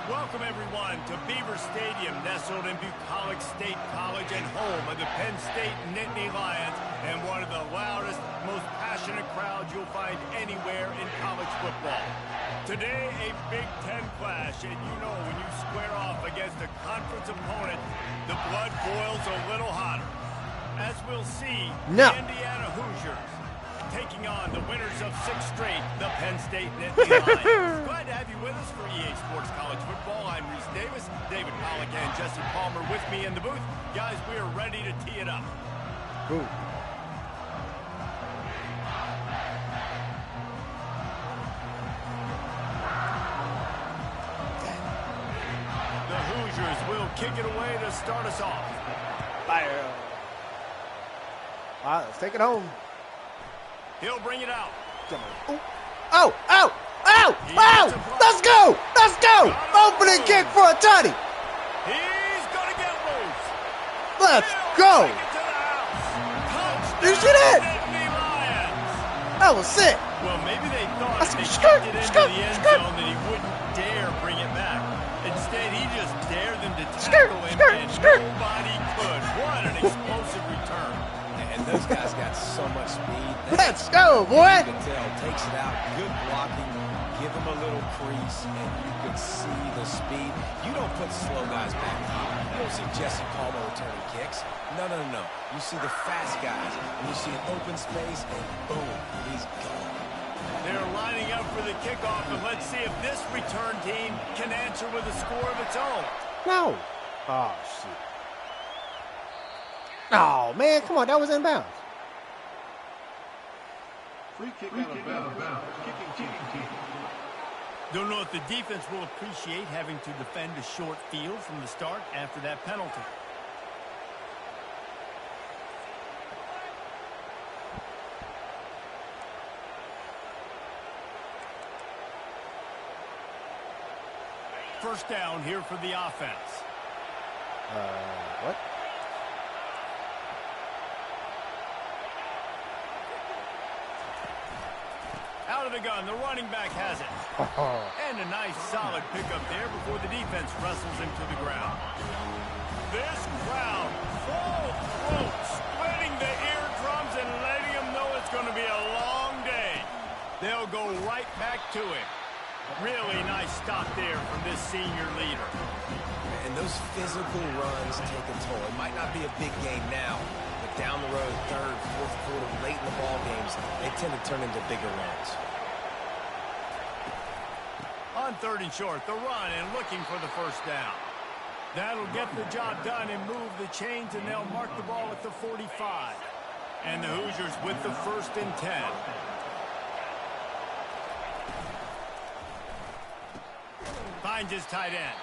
Welcome, everyone, to Beaver Stadium, nestled in Bucolic State College and home of the Penn State Nittany Lions, and one of the loudest, most passionate crowds you'll find anywhere in college football. Today, a Big Ten clash, and you know when you square off against a conference opponent, the blood boils a little hotter. As we'll see, the Indiana Hoosiers taking on the winners of 6 straight, the Penn State Nittany Lions. Glad to have you with us for EA Sports College Football. I'm Reese Davis, David Pollack, and Jesse Palmer with me in the booth. Guys, we are ready to tee it up. Ooh. The Hoosiers will kick it away to start us off. Fire. All right, let's take it home. He'll bring it out. Oh, oh, oh, oh, oh! Let's go! Let's go! Opening kick for a tutty. He's going to get loose. Let's go! You see that? That was sick. Well, maybe they thought if they kicked it into the end zone that he wouldn't dare bring it back. Instead, he just dared them to tackle him, and nobody could. What an explosive return. And those guys got so much speed. Let's go, boy. You can tell, takes it out, good blocking, give them a little crease, and you can see the speed. You don't put slow guys back here. You don't see Jesse Palmer returning kicks. No, no, no, no. You see the fast guys, and you see an open space, and boom, he's gone. They're lining up for the kickoff, and let's see if this return team can answer with a score of its own. No. Oh, shit. Oh, man, come on. That was inbounds. Free kick out of bounds. Kicking team. Don't know if the defense will appreciate having to defend a short field from the start after that penalty. First down here for the offense. What? Out of the gun, the running back has it. And a nice solid pickup there before the defense wrestles him to the ground. This crowd, full throat, splitting the eardrums and letting them know it's going to be a long day. They'll go right back to him. Really nice stop there from this senior leader. And those physical runs take a toll. It might not be a big game now, but down the road, third, fourth quarter, late in the ball games, they tend to turn into bigger runs. On 3rd and short, the run and looking for the first down. That'll get the job done and move the chains, and they'll mark the ball at the 45. And the Hoosiers with the 1st and 10. Finds his tight end.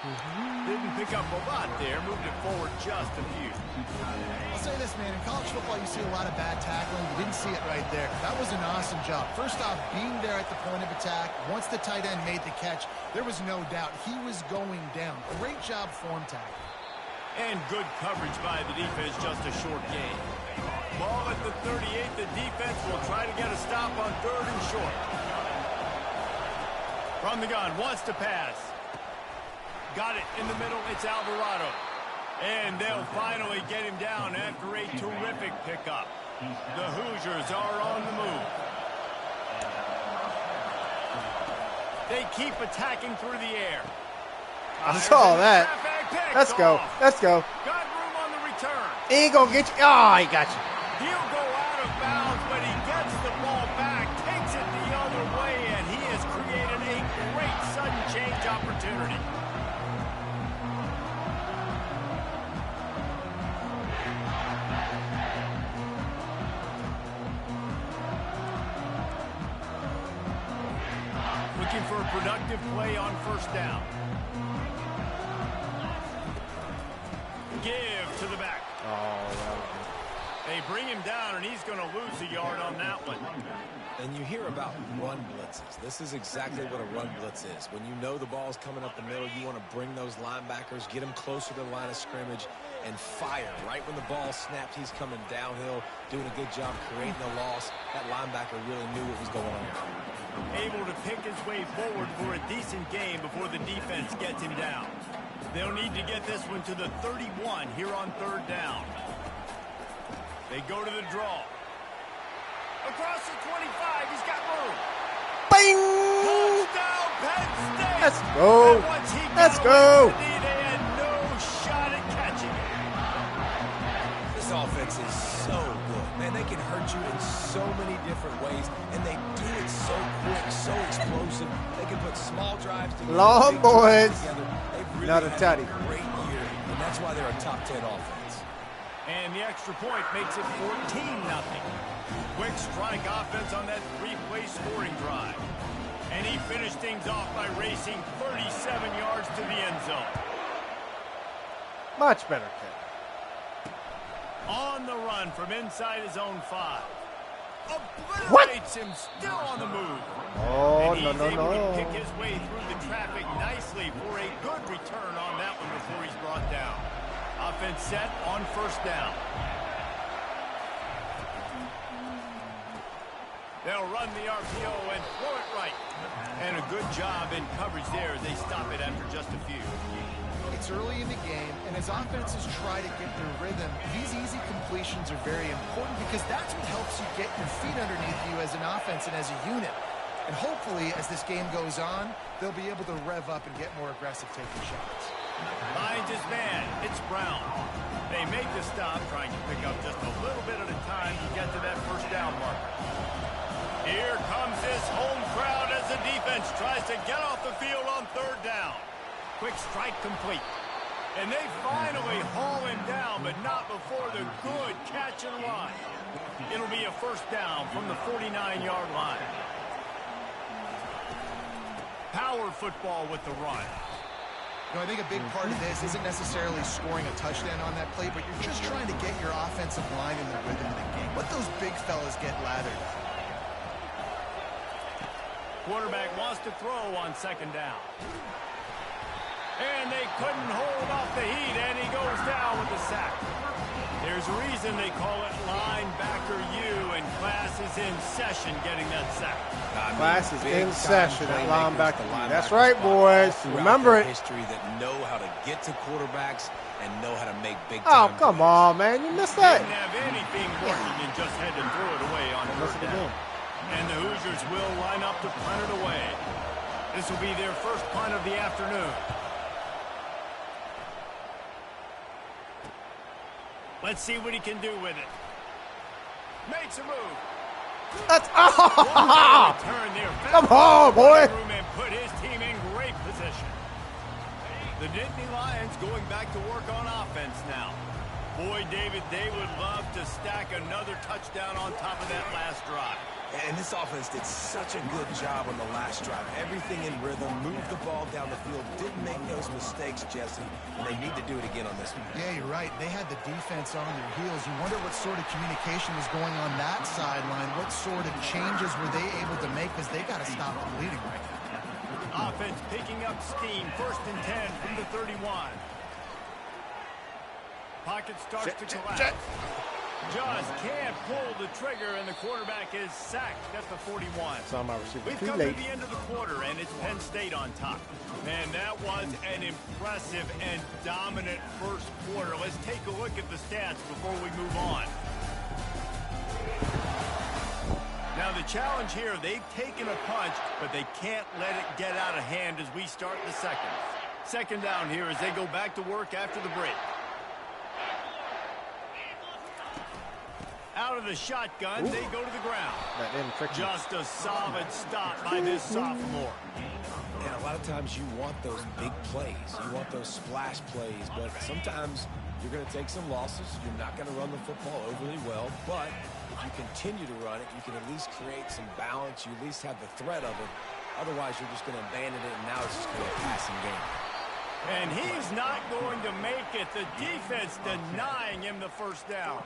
Didn't pick up a lot there. Moved it forward just a few. I'll say this, man. In college football, you see a lot of bad tackling. You didn't see it right there. That was an awesome job. First off, being there at the point of attack. Once the tight end made the catch, there was no doubt he was going down. Great job form tackling. And good coverage by the defense, just a short gain. Ball at the 38. The defense will try to get a stop on 3rd and short. From the gun, wants to pass. Got it in the middle. It's Alvarado. And they'll finally get him down after a terrific pickup. The Hoosiers are on the move. They keep attacking through the air. I saw that. Let's go. Let's go. Got room on the return. He ain't gonna get you. Oh, he got you. He'll go out of bounds, but he gets the ball back, takes it the other way, and he has created a great sudden change opportunity. Looking for a productive play on 1st down. Give to the back. Oh, They bring him down, and he's going to lose a yard on that one. And you hear about run blitzes. This is exactly what a run blitz is. When you know the ball's coming up the middle, you want to bring those linebackers, get them closer to the line of scrimmage, and fire. Right when the ball snapped, he's coming downhill, doing a good job creating a loss. That linebacker really knew what was going on. Able to pick his way forward for a decent game before the defense gets him down. They'll need to get this one to the 31 here on 3rd down. They go to the draw. Across the 25, he's got room. Bing! Touchdown, Penn State! Let's go. Let's go. They had no shot at catching it. This offense is so good. Man, they can hurt you in so many different ways, and they do it so quick, so explosive. They can put small drives together. Long boys. They've really Another had tutty. a great year, and that's why they're a top 10 offense. And the extra point makes it 14-0. Quick strike offense on that 3-play scoring drive. And he finished things off by racing 37 yards to the end zone. Much better kick. On the run from inside his own 5. What? Obliterates him, still on the move. Oh, and he's no. able to pick his way through the traffic nicely for a good return on that one before he's brought down. Offense set on 1st down. They'll run the RPO and throw it right. And a good job in coverage there as they stop it after just a few. It's early in the game, and as offenses try to get their rhythm, these easy completions are very important because that's what helps you get your feet underneath you as an offense and as a unit. And hopefully, as this game goes on, they'll be able to rev up and get more aggressive taking shots. Finds his man. It's Brown. They make the stop, trying to pick up just a little bit at a time to get to that 1st down marker. Here comes this home crowd as the defense tries to get off the field on 3rd down. Quick strike complete. And they finally haul him down, but not before the good catch and run. It'll be a 1st down from the 49-yard line. Power football with the run. You know, I think a big part of this isn't necessarily scoring a touchdown on that play, but you're just trying to get your offensive line in the rhythm of the game. Let those big fellas get lathered. Quarterback wants to throw on 2nd down. And they couldn't hold off the heat, and he goes down with the sack. There's a reason they call it linebacker U, and class is in session getting that sack. Class is in session at linebacker. That's right, boys. Remember it. History that know how to get to quarterbacks and know how to make big Oh, time come plays. on, man. You missed that. Didn't have anything working and just had to throw it away on 3rd down. And the Hoosiers will line up to punt it away. This will be their 1st punt of the afternoon. Let's see what he can do with it. Makes a move. That's Turn there. Come on, boy. And put his team in great position. The Nittany Lions going back to work on offense now. Boy, David, they would love to stack another touchdown on top of that last drive. And this offense did such a good job on the last drive. Everything in rhythm, moved the ball down the field, didn't make those mistakes, Jesse, and they need to do it again on this one. Yeah, you're right. They had the defense on their heels. You wonder what sort of communication was going on that sideline. What sort of changes were they able to make because they got to stop the bleeding right now. Offense picking up steam. 1st and 10 from the 31. Pocket starts to collapse. Just can't pull the trigger, and the quarterback is sacked at the 41. Saw my receiver We've too come late. to the end of the quarter, and it's Penn State on top. Man, that was an impressive and dominant 1st quarter. Let's take a look at the stats before we move on. Now, the challenge here, they've taken a punch, but they can't let it get out of hand as we start the 2nd. 2nd down here as they go back to work after the break. Out of the shotgun, they go to the ground. That didn't trick me. Just a solid stop by this sophomore. And a lot of times you want those big plays. You want those splash plays, but sometimes you're going to take some losses. You're not going to run the football overly well, but if you continue to run it, you can at least create some balance. You at least have the threat of it. Otherwise, you're just going to abandon it, and now it's just going to be a passing game. And he's not going to make it. The defense denying him the first down.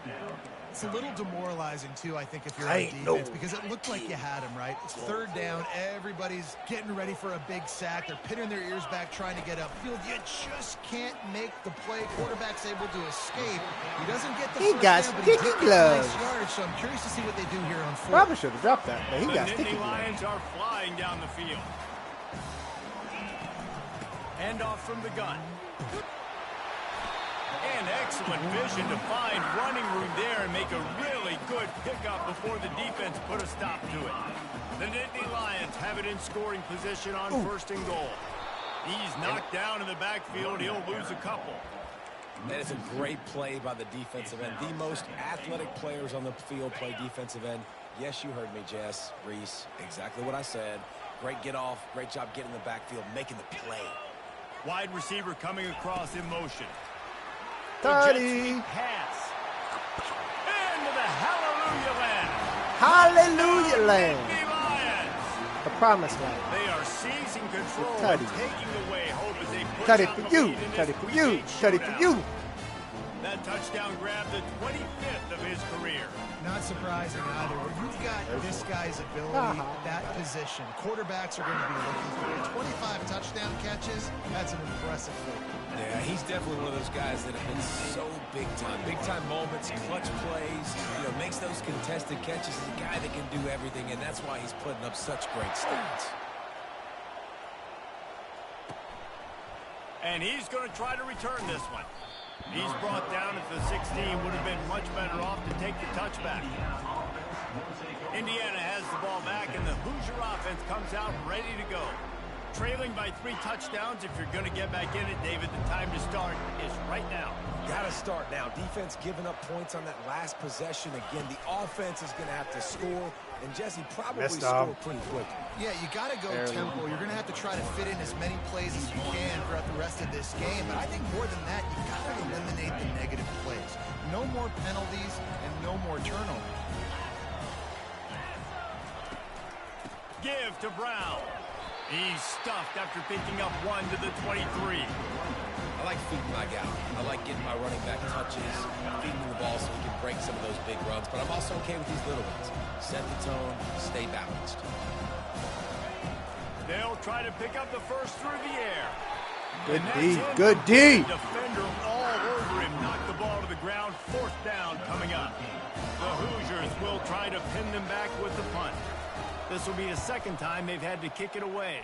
It's a little demoralizing, too, I think, if you're on defense, because it looked like you had him, right? It's third down. Everybody's getting ready for a big sack. They're pinning their ears back, trying to get upfield. You just can't make the play. Quarterback's able to escape. He doesn't get the first down, but he did get nice yardage, so I'm curious to see what they do here on fourth. Probably should have dropped that, but he got sticky The gloves. Lions are flying down the field. Hand off from the gun. And excellent vision to find running room there and make a really good pickup before the defense put a stop to it. The Nittany Lions have it in scoring position on first and goal. He's knocked down in the backfield. He'll lose a couple. That is a great play by the defensive end. The most athletic players on the field play defensive end. Yes, you heard me, Jess, Reese. Exactly what I said. Great get off. Great job getting in the backfield, making the play. Wide receiver coming across in motion. 30. Pass. Into the hallelujah land. Hallelujah land. Nittany Lions. The promised land. They are seizing control, Tutty. taking away hope as they push Tutty out for the you. lead in this Tutty for you. three-gate Tutty for showdown. you. That touchdown grabbed the 25th of his career. Not surprising either. When you've got this guy's ability, that position, quarterbacks are going to be looking for it. 25 touchdown catches, that's an impressive thing. Yeah, he's definitely one of those guys that have been so big time. Big time moments, clutch plays, makes those contested catches. He's a guy that can do everything, and that's why he's putting up such great stats. And he's going to try to return this one. He's brought down at the 16. Would have been much better off to take the touchback. Indiana has the ball back, and the Hoosier offense comes out ready to go. Trailing by 3 touchdowns. If you're going to get back in it, David, the time to start is right now. Got to start now. Defense giving up points on that last possession. Again, the offense is going to have to score, and Jesse probably score pretty quickly. Yeah, you got to go tempo. You're going to have to try to fit in as many plays as you can throughout the rest of this game. But I think more than that, you got to eliminate the negative plays. No more penalties and no more turnovers. Give to Brown. He's stuffed after picking up 1 to the 23. I like feeding my guy. I like getting my running back touches, feeding him the ball so he can break some of those big runs. But I'm also okay with these little ones. Set the tone, stay balanced. They'll try to pick up the first through the air. Good D. Good D. Defender all over him. Knocked the ball to the ground. 4th down coming up. The Hoosiers will try to pin them back with the punt. This will be the second time they've had to kick it away.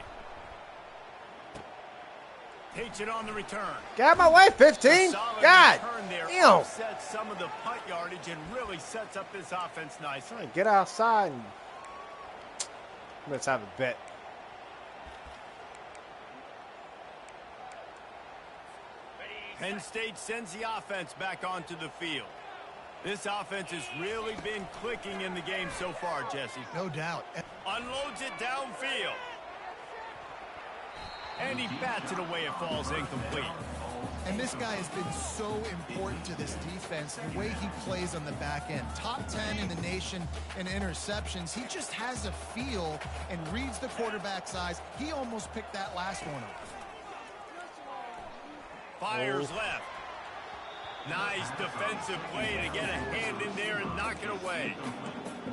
Takes it on the return. Get out my way, 15. God damn. Sets some of the punt yardage and really sets up this offense nicely. Get outside and let's have a bet. Penn State sends the offense back onto the field. This offense has really been clicking in the game so far, Jesse. No doubt. Unloads it downfield. And he bats it away. It falls incomplete. And this guy has been so important to this defense, the way he plays on the back end. Top 10 in the nation in interceptions. He just has a feel and reads the quarterback's eyes. He almost picked that last one up. Fires left. Nice defensive play to get a hand in there and knock it away.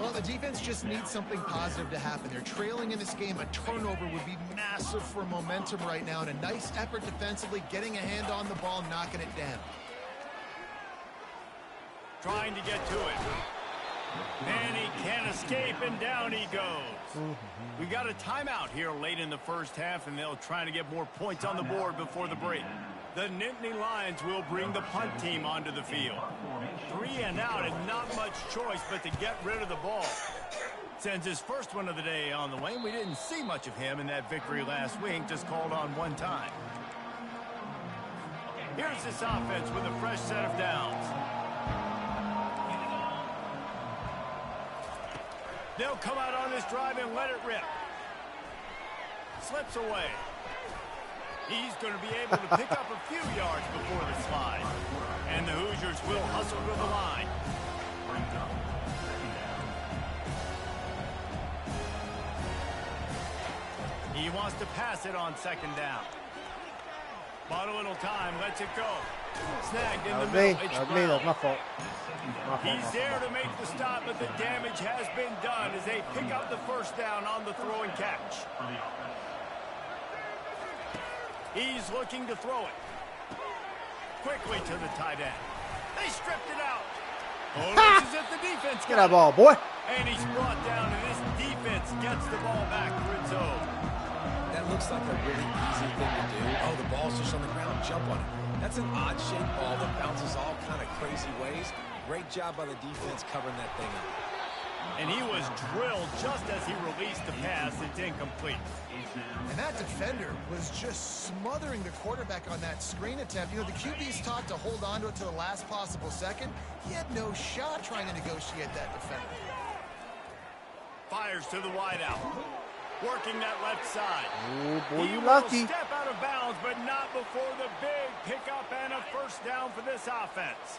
Well, the defense just needs something positive to happen. They're trailing in this game. A turnover would be massive for momentum right now. And a nice effort defensively, getting a hand on the ball, knocking it down. Trying to get to it. And he can't escape, and down he goes. We got a timeout here late in the first half, and they'll try to get more points on the board before the break. The Nittany Lions will bring the punt team onto the field. 3 and out, and not much choice but to get rid of the ball. Sends his first one of the day on the way. We didn't see much of him in that victory last week, just called on 1 time. Here's this offense with a fresh set of downs. They'll come out on this drive and let it rip. Slips away. He's going to be able to pick up a few yards before the slide. And the Hoosiers will hustle to the line. He wants to pass it on 2nd down. Bought a little time, lets it go. Snagged in the That middle. It's was me. That was my fault. He's there to make the stop, but the damage has been done as they pick up the first down on the throw and catch. He's looking to throw it. Quickly to the tight end. They stripped it out. Oh, this is it, the defense. Get that ball, boy. And he's brought down, and this defense gets the ball back for its own. That looks like a really easy thing to do. Oh, the ball's just on the ground. Jump on it. That's an odd-shaped ball that bounces all kind of crazy ways. Great job by the defense covering that thing up. And he was drilled just as he released the pass. It's incomplete. And that defender was just smothering the quarterback on that screen attempt. You know, the QB's taught to hold on to it to the last possible second. He had no shot trying to negotiate that defender. Fires to the wideout. Working that left side. Oh, boy, you He lucky. will step out of bounds, but not before the big pickup and a first down for this offense.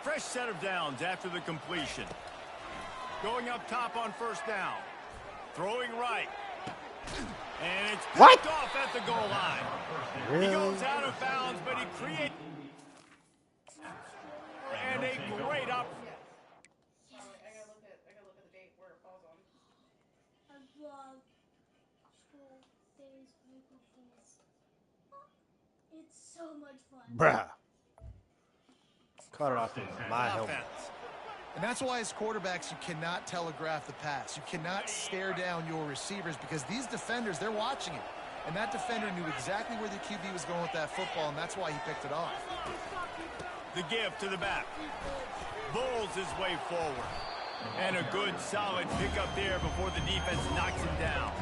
Fresh set of downs after the completion. Going up top on first down. Throwing right. And it's picked off at the goal line. Really? He goes out of bounds, but he creates and a great up. I gotta look at the date where it falls on. I love school days, weekends. It's so much fun. Bruh. Cut it off my helmet. Offense. And that's why as quarterbacks, you cannot telegraph the pass. You cannot stare down your receivers because these defenders, they're watching it. And that defender knew exactly where the QB was going with that football, and that's why he picked it off. The give to the back. Bowls his way forward. And a good, solid pickup there before the defense knocks him down.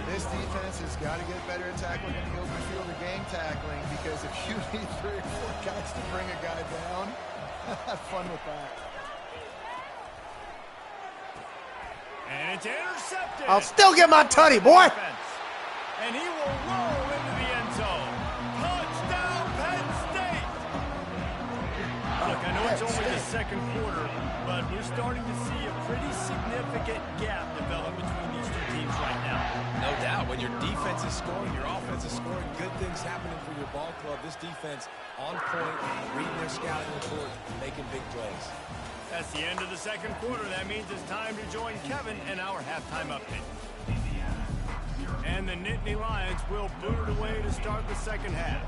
This defense has got to get better at tackling in the open field or game tackling because if you need 3 or 4 guys to bring a guy down, have fun with that. And it's intercepted. I'll still get my tutty, boy. And he will roll into the end zone. Touchdown, Penn State. Look, I know it's only the second quarter, but we're starting to see a pretty significant gap develop between these two teams right now. No doubt. When your defense is scoring, your offense is scoring, good things happening for your ball club. This defense on point, reading their scouting report, making big plays. That's the end of the second quarter. That means it's time to join Kevin and our halftime update. And the Nittany Lions will boot it away to start the second half.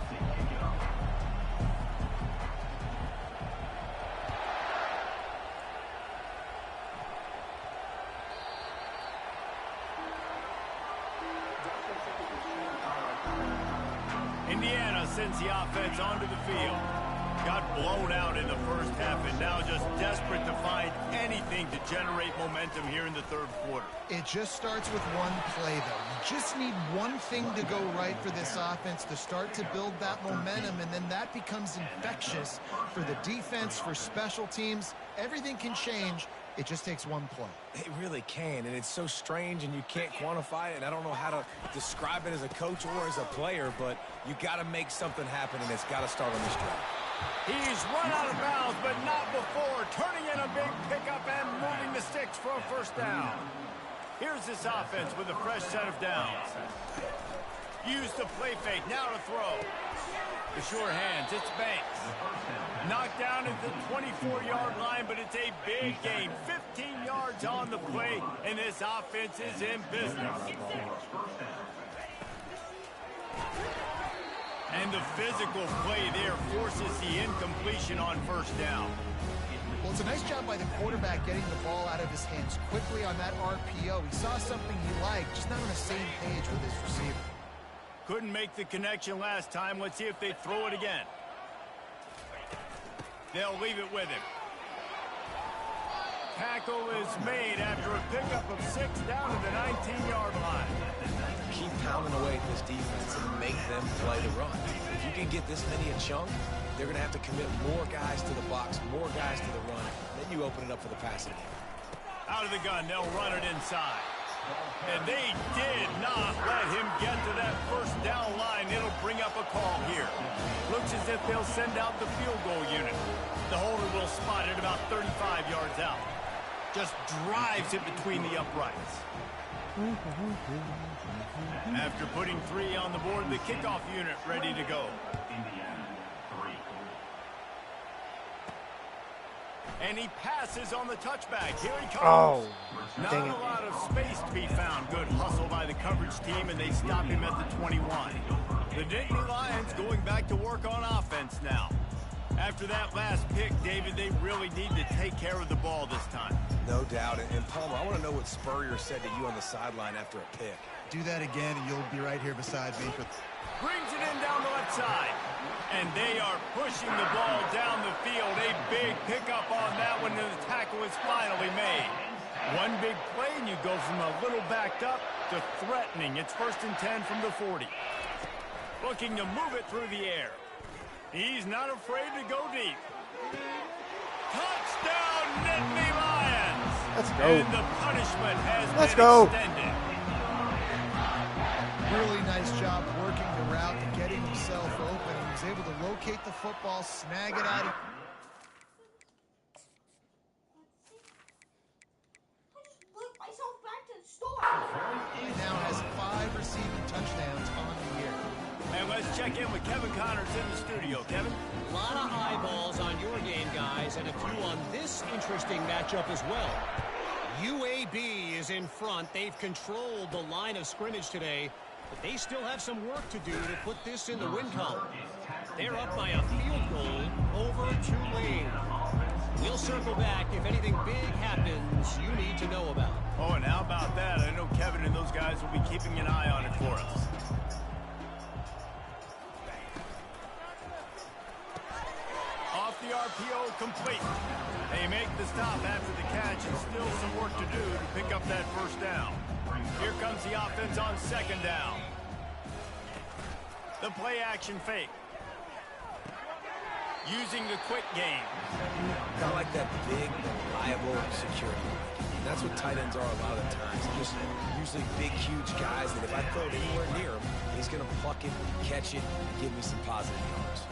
Indiana sends the offense onto the field. Got blown out in the first half and now just desperate to find anything to generate momentum here in the third quarter. It just starts with one play, though. You just need one thing to go right for this offense to start to build that momentum, and then that becomes infectious for the defense, for special teams. Everything can change. It just takes one play. It really can, and it's so strange, and you can't quantify it, and I don't know how to describe it as a coach or as a player, but you got to make something happen, and it's got to start on this drive. He's run out of bounds, but not before turning in a big pickup and moving the sticks for a first down. Here's this offense with a fresh set of downs. Use the play fake, now to throw. The sure hands, it's Banks. Knocked down at the 24-yard line, but it's a big gain. 15 yards on the play, and this offense is in business. And the physical play there forces the incompletion on first down. Well, it's a nice job by the quarterback getting the ball out of his hands quickly on that RPO. He saw something he liked, just not on the same page with his receiver. Couldn't make the connection last time. Let's see if they throw it again. They'll leave it with him. Tackle is made after a pickup of 6 down to the 19-yard line. Keep pounding away at this defense and make them play the run. If you can get this many a chunk, they're going to have to commit more guys to the box, more guys to the run. Then you open it up for the passing game. Out of the gun, they'll run it inside. And they did not let him get to that first down line. It'll bring up a call here. Looks as if they'll send out the field goal unit. The holder will spot it about 35 yards out. Just drives it between the uprights. After putting 3 on the board, the kickoff unit ready to go. And he passes on the touchback. Here he comes. Oh, Not dang a it. lot of space to be found. Good hustle by the coverage team, and they stop him at the 21. The Nittany Lions going back to work on offense now. After that last pick, David, they really need to take care of the ball this time. No doubt. And Palmer, I want to know what Spurrier said to you on the sideline after a pick. Do that again, and you'll be right here beside me. Brings it in down the left side. And they are pushing the ball down the field. A big pickup on that one, and the tackle is finally made. One big play, and you go from a little backed up to threatening. It's 1st and 10 from the 40. Looking to move it through the air. He's not afraid to go deep. Touchdown, Nittany Lions! Let's go. And the punishment has Let's been go. extended. Really nice job working the route and getting himself open. He was able to locate the football, snag it out. Look myself back to the store. He now has 5 receiving touchdowns on the year. And let's check in with Kevin Connors in the studio. Kevin? A lot of eyeballs on your game, guys, and a few on this interesting matchup as well. UAB is in front. They've controlled the line of scrimmage today, but they still have some work to do to put this in the win column. They're up by a field goal over Tulane. We'll circle back if anything big happens you need to know about. Oh, and how about that? I know Kevin and those guys will be keeping an eye on it for us. Off the RPO, complete. They make the stop after the catch, and still some work to do to pick up that 1st down. Here comes the offense on 2nd down. The play action fake. Using the quick game. I like that big, reliable security. And that's what tight ends are a lot of the times. Just usually big, huge guys that if I throw it anywhere near him, he's going to pluck it, catch it, and give me some positive yards.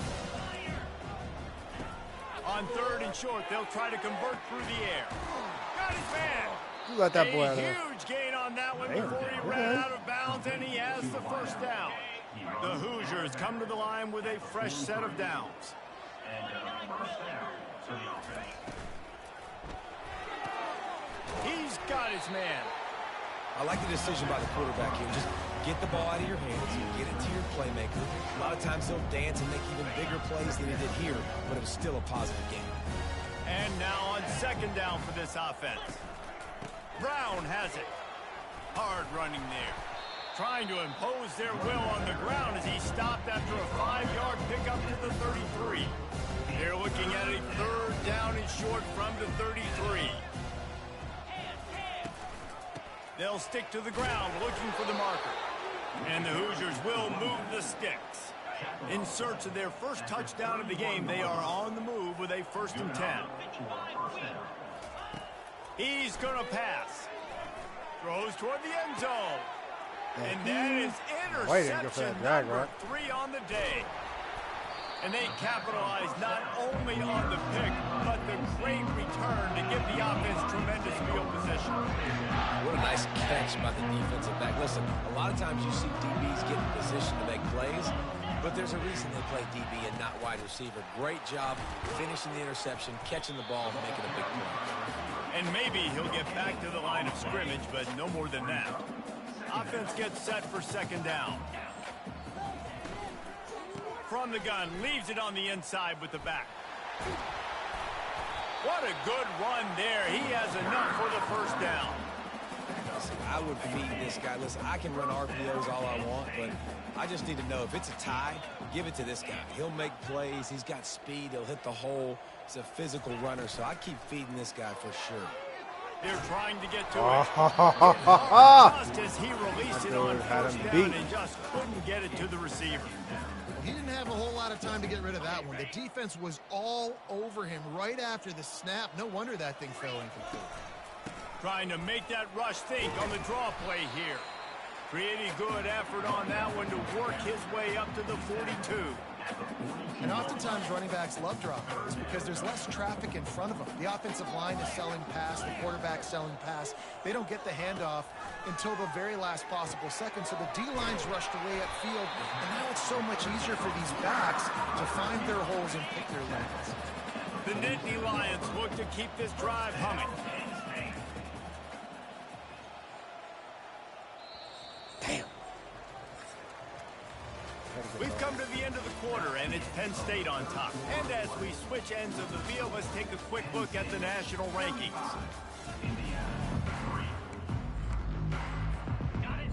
On 3rd and short, they'll try to convert through the air. Got his man. You let that boy out of A there. huge gain on that one Damn. before he ran out of bounds, and he has the 1st down. The Hoosiers come to the line with a fresh set of downs. He's got his man. I like the decision by the quarterback here. Just get the ball out of your hands, get it to your playmaker. A lot of times they'll dance and make even bigger plays than he did here, but it was still a positive game. And now on 2nd down for this offense. Brown has it. Hard running there. Trying to impose their will on the ground as he stopped after a 5-yard pickup to the 33. They're looking at a 3rd down and short from the 33. They'll stick to the ground looking for the marker. And the Hoosiers will move the sticks. In search of their 1st touchdown of the game, they are on the move with a 1st and 10. He's going to pass. Throws toward the end zone. And that is interception number 3 on the day. And they capitalize not only on the pick, but the great return to give the offense tremendous field position. What a nice catch by the defensive back. Listen, a lot of times you see DBs get in position to make plays, but there's a reason they play DB and not wide receiver. Great job finishing the interception, catching the ball, and making a big play. And maybe he'll get back to the line of scrimmage, but no more than that. Offense gets set for 2nd down. From the gun, leaves it on the inside with the back. What a good run there. He has enough for the 1st down. Listen, I would meet this guy. Listen, I can run RPOs all I want, but I just need to know if it's a tie, give it to this guy. He'll make plays. He's got speed. He'll hit the hole. He's a physical runner, so I keep feeding this guy for sure. They're trying to get to it. Just as he released it on 1st down and just couldn't get it to the receiver. He didn't have a whole lot of time to get rid of that one. The defense was all over him right after the snap. No wonder that thing fell incomplete. Trying to make that rush think on the draw play here. Pretty good effort on that one to work his way up to the 42. And oftentimes running backs love drop plays because there's less traffic in front of them. The offensive line is selling pass, the quarterback's selling pass. They don't get the handoff until the very last possible second, so the D-line's rushed away upfield, and now it's so much easier for these backs to find their holes and pick their lanes. The Nittany Lions look to keep this drive humming. Damn. We've come to the end of the quarter, and it's Penn State on top. And as we switch ends of the field, let's take a quick look at the national rankings.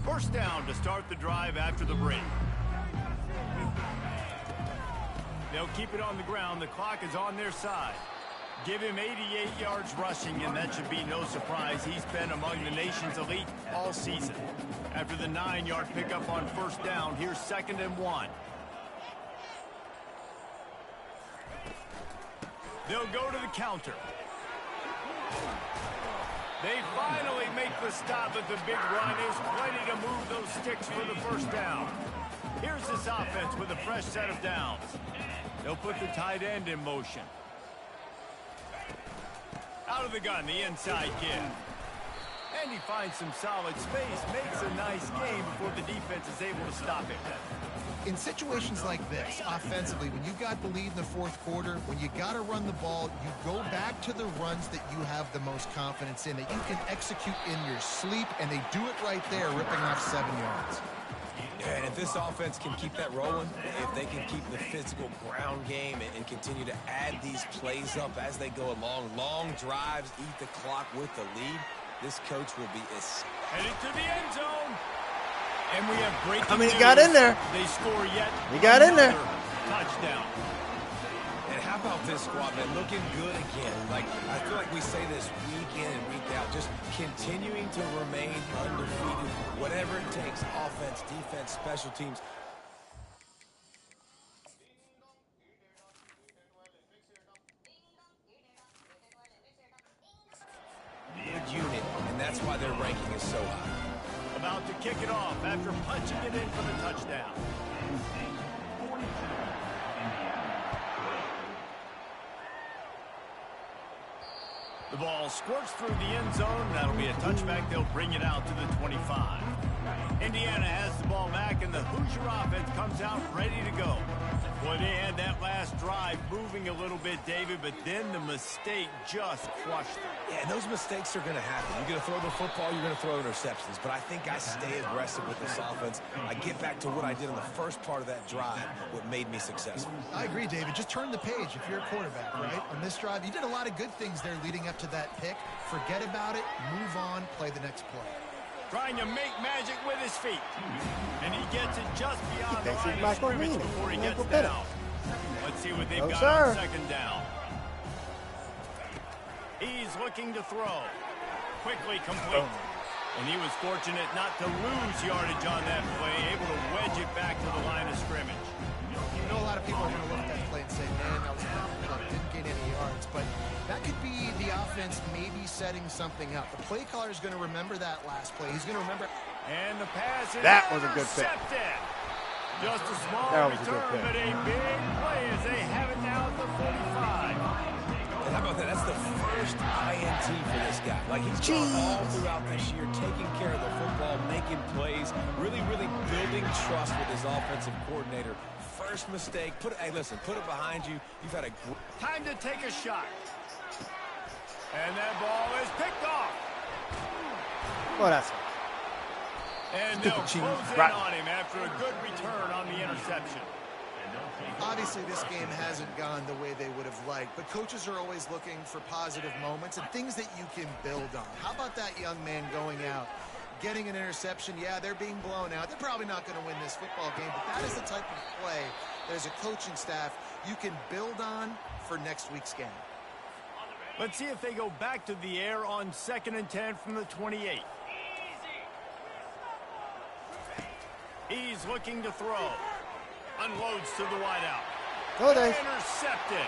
First down to start the drive after the break. They'll keep it on the ground. The clock is on their side. Give him 88 yards rushing, and that should be no surprise. He's been among the nation's elite all season. After the 9-yard pickup on first down, here's 2nd and 1. They'll go to the counter. They finally make the stop, but the big run is plenty to move those sticks for the first down. Here's this offense with a fresh set of downs. They'll put the tight end in motion. Out of the gun, the inside kid. And he finds some solid space, makes a nice game before the defense is able to stop him. In situations like this, offensively, when you got the lead in the fourth quarter, when you got to run the ball, you go back to the runs that you have the most confidence in, that you can execute in your sleep, and they do it right there, ripping off 7 yards. Yeah, and if this offense can keep that rolling, if they can keep the physical ground game and continue to add these plays up as they go along, long drives, eat the clock with the lead, this coach will be headed to the end zone. And we have breaking I mean, he news. got in there. They score yet He got in there. touchdown. And how about this squad, man? Looking good again. Like, I feel like we say this week in and week out, just continuing to remain undefeated. Whatever it takes, offense, defense, special teams. Good unit, and that's why their ranking is so high. About to kick it off after punching it in for the touchdown. The ball squirts through the end zone. That'll be a touchback. They'll bring it out to the 25. Indiana has the ball back, and the Hoosier offense comes out ready to go. Boy, they had that last drive moving a little bit, David, but then the mistake just crushed them. Yeah, and those mistakes are going to happen. You're going to throw the football, you're going to throw interceptions. But I think I stay aggressive with this offense. I get back to what I did in the first part of that drive, what made me successful. I agree, David. Just turn the page if you're a quarterback, right? On this drive, you did a lot of good things there leading up to that pick. Forget about it, move on, play the next play. Trying to make magic with his feet. And he gets it just beyond the line of Michael scrimmage Meany. before he Michael gets Penn. down. Let's see what they've No, got sir. on second down. He's looking to throw. Quickly complete. And he was fortunate not to lose yardage on that play, able to wedge it back to the line of scrimmage. I know a lot of people are going to look at that play and say, man, that was not didn't gain any yards, but that could be the offense maybe setting something up. The play caller is going to remember that last play. He's going to remember. And the pass is That was a good pick. intercepted. Just a small That was a good return, pick. but a big play as they have it now at the 45. And how about that? That's the first INT for this guy. Like, he's gone all throughout this year, taking care of the football, making plays, really, really building trust with his offensive coordinator. First mistake. Hey, listen, put it behind you. You've had a Time to take a shot. And that ball is picked off. Well, that's And Stupid they'll cheese. close in Right. on him after a good return on the interception. Obviously, this game hasn't gone the way they would have liked, but coaches are always looking for positive moments and things that you can build on. How about that young man going out, getting an interception? Yeah, they're being blown out. They're probably not going to win this football game, but that is the type of play that as a coaching staff you can build on for next week's game. Let's see if they go back to the air on 2nd and 10 from the 28. He's looking to throw. Unloads to the wideout. Go, Dave. Intercepted.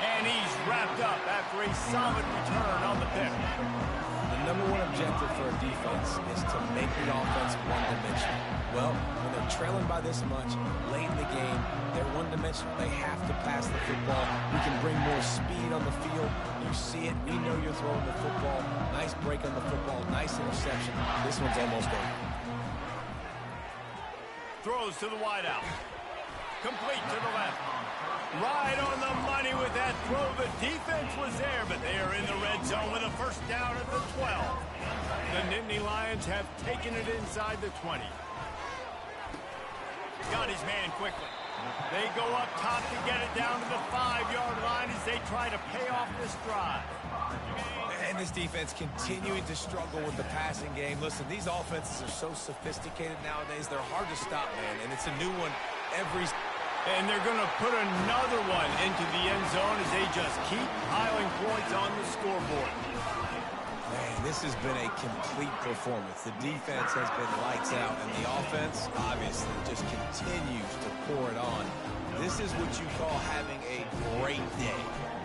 And he's wrapped up after a solid return on the pick. The number one objective for a defense is to make the offense one-dimensional. Well, when they're trailing by this much, late in the game, they're one-dimensional. They have to pass the football. We can bring more speed on the field. You see it. We know you're throwing the football. Nice break on the football. Nice interception. This one's almost over. Throws to the wideout. Complete to the left. Right on the money with that throw. The defense was there, but they are in the red zone with a first down at the 12. The Nittany Lions have taken it inside the 20. Got his man quickly. They go up top to get it down to the 5-yard line as they try to pay off this drive. And this defense continuing to struggle with the passing game. Listen, these offenses are so sophisticated nowadays. They're hard to stop, man, and it's a new one every... And they're going to put another one into the end zone as they just keep piling points on the scoreboard. Man, this has been a complete performance. The defense has been lights out, and the offense, obviously, just continues to pour it on. This is what you call having a great day.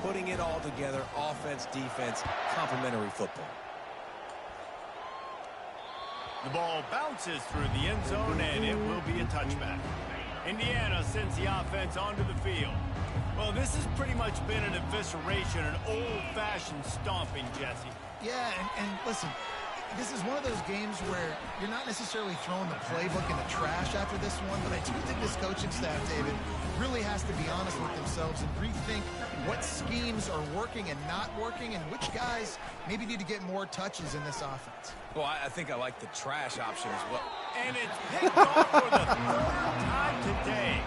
Putting it all together, offense, defense, complementary football. The ball bounces through the end zone, and it will be a touchback. Indiana sends the offense onto the field. Well, this has pretty much been an evisceration, an old-fashioned stomping, Jesse. Yeah, and listen, this is one of those games where you're not necessarily throwing the playbook in the trash after this one, but I do think this coaching staff, David, really has to be honest with themselves and rethink what schemes are working and not working and which guys maybe need to get more touches in this offense. Well, I think I like the trash option as well. And it's picked off for the third time today.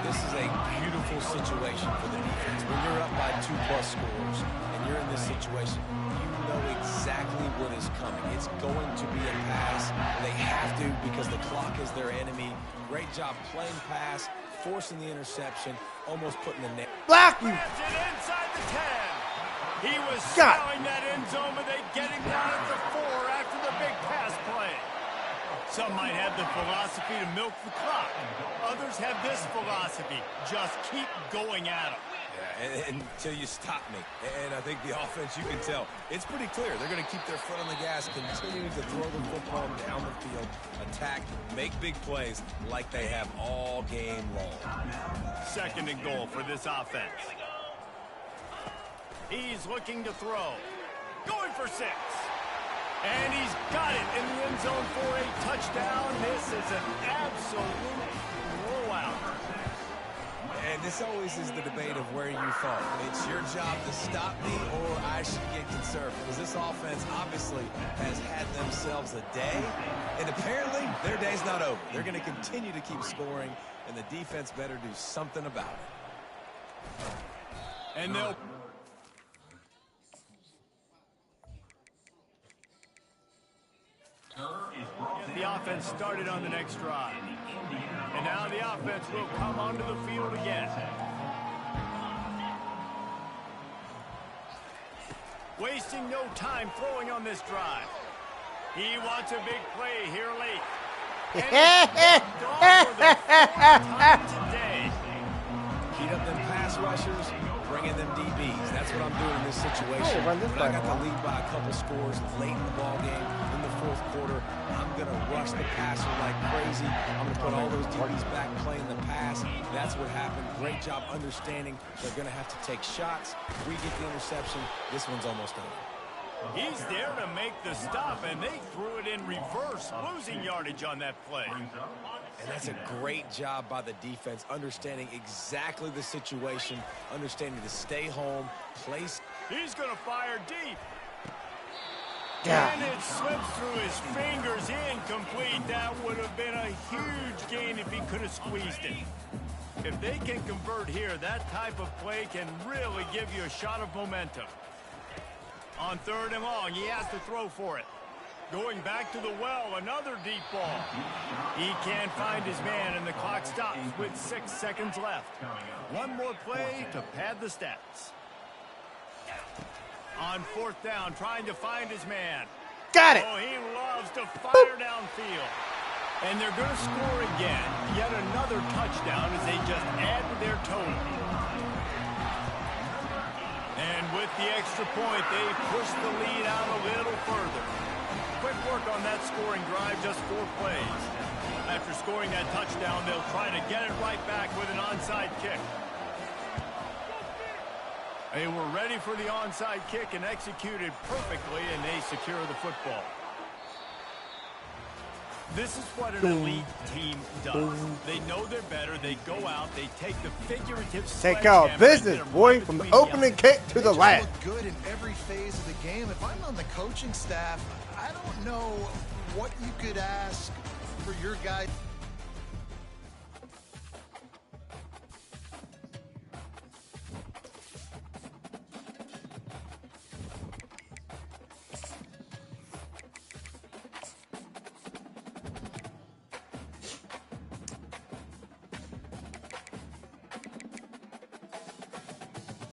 This is a beautiful situation for the defense. When you're up by 2+ scores and you're in this situation, you know exactly what is coming. It's going to be a pass. They have to because the clock is their enemy. Great job playing pass, forcing the interception, almost putting the net. Block you. Inside the 10. He was selling that end zone, but they get him down at the 4 after the big pass play. Some might have the philosophy to milk the clock. Others have this philosophy. Just keep going at them. Yeah, until you stop me. And I think the offense, you can tell, it's pretty clear. They're going to keep their foot on the gas, continuing to throw the football down the field, attack, make big plays like they have all game long. 2nd and goal for this offense. He's looking to throw. Going for 6. And he's got it in the end zone for a touchdown. This is an absolute blowout. And this always is the debate of where you fall. It's your job to stop me or I should get conservative. Because this offense obviously has had themselves a day. And apparently their day's not over. They're going to continue to keep scoring. And the defense better do something about it. And they'll... The offense started on the next drive. And now the offense will come onto the field again. Wasting no time throwing on this drive. He wants a big play here late. And it's off for the 4th time today. Heat up them pass rushers, bring in them DBs. That's what I'm doing in this situation. When I got the lead by a couple scores late in the ball game, in the 4th quarter, I'm going to rush the passer like crazy. I'm going to put all those DBs back playing the pass. That's what happened. Great job understanding they're going to have to take shots. If we get the interception, this one's almost over. He's there to make the stop, and they threw it in reverse, losing yardage on that play. And that's a great job by the defense, understanding exactly the situation, understanding to stay home, place. He's going to fire deep. Yeah. And it slips through his fingers, incomplete. That would have been a huge gain if he could have squeezed it. If they can convert here, that type of play can really give you a shot of momentum. On 3rd and long, he has to throw for it. Going back to the well, another deep ball. He can't find his man, and the clock stops with 6 seconds left. One more play to pad the stats. On 4th down, trying to find his man. Got it. Oh, he loves to fire downfield. And they're going to score again. Yet another touchdown as they just add to their total. the extra point, they push the lead out a little further. Quick work on that scoring drive, just 4 plays. After scoring that touchdown, they'll try to get it right back with an onside kick. They were ready for the onside kick and executed perfectly, and they secure the football. This is what an elite team does. They know they're better. They go out. They take the figurative Take care of business, boy, from the opening kick to the last. Look good in every phase of the game. If I'm on the coaching staff, I don't know what you could ask for your guys.